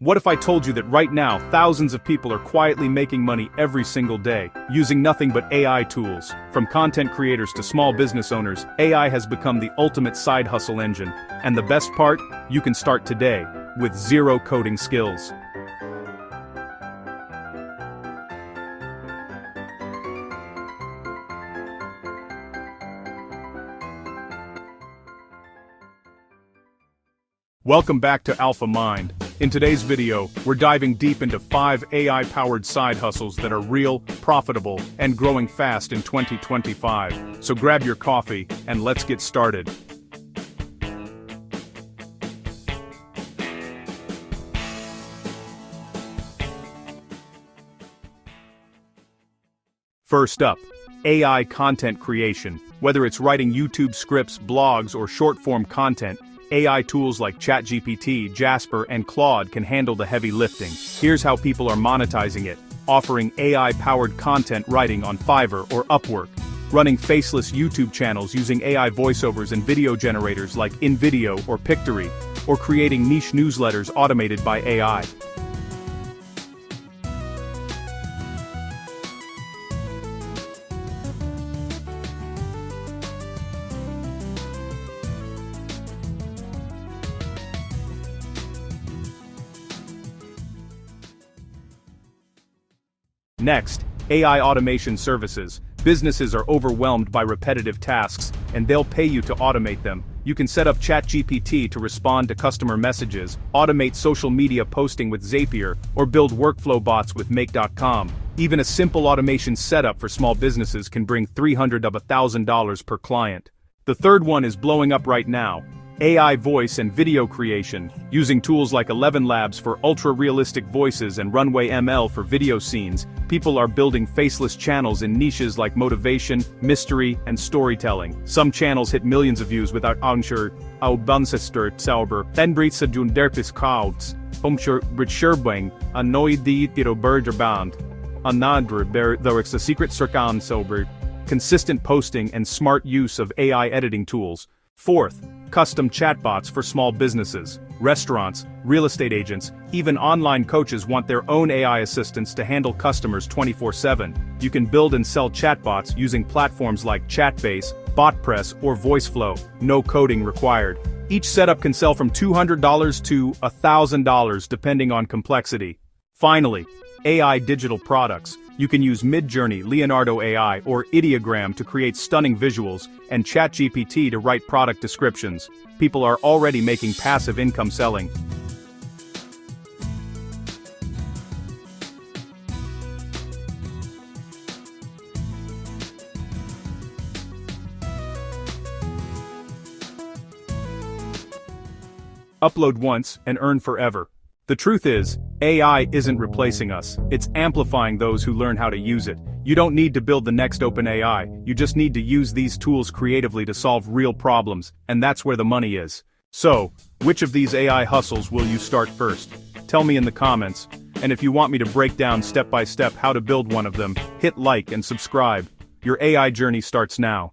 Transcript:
What if I told you that right now, thousands of people are quietly making money every single day, using nothing but AI tools? From content creators to small business owners, AI has become the ultimate side hustle engine. And the best part? You can start today, with zero coding skills. Welcome back to Alpha Mind. In today's video, we're diving deep into 5 AI-powered side hustles that are real, profitable, and growing fast in 2025. So grab your coffee, and let's get started. First up, AI content creation. Whether it's writing YouTube scripts, blogs, or short-form content, AI tools like ChatGPT, Jasper, and Claude can handle the heavy lifting. Here's how people are monetizing it: offering AI-powered content writing on Fiverr or Upwork, running faceless YouTube channels using AI voiceovers and video generators like InVideo or Pictory, or creating niche newsletters automated by AI. Next, AI automation services. Businesses are overwhelmed by repetitive tasks, and they'll pay you to automate them. You can set up ChatGPT to respond to customer messages, automate social media posting with Zapier, or build workflow bots with Make.com. Even a simple automation setup for small businesses can bring $300 to $1,000 per client. The third one is blowing up right now: AI voice and video creation. Using tools like 11 Labs for ultra-realistic voices and Runway ML for video scenes, people are building faceless channels in niches like motivation, mystery, and storytelling. Some channels hit millions of views without sauber, Tenbritsa Junderpis Kauts, Bescherbing, Anoidi Tirobergerband, Anadr Berthorix the Secret Circan Sober. Consistent posting and smart use of AI editing tools. Fourth, custom chatbots for small businesses. Restaurants, real estate agents, even online coaches want their own AI assistants to handle customers 24/7. You can build and sell chatbots using platforms like Chatbase, BotPress, or VoiceFlow. No coding required. Each setup can sell from $200 to $1,000 depending on complexity. Finally, AI digital products. You can use Midjourney, Leonardo AI, or Ideogram to create stunning visuals, and ChatGPT to write product descriptions. People are already making passive income selling. Upload once and earn forever. The truth is, AI isn't replacing us, it's amplifying those who learn how to use it. You don't need to build the next OpenAI, you just need to use these tools creatively to solve real problems, and that's where the money is. So, which of these AI hustles will you start first? Tell me in the comments, and if you want me to break down step by step how to build one of them, hit like and subscribe. Your AI journey starts now.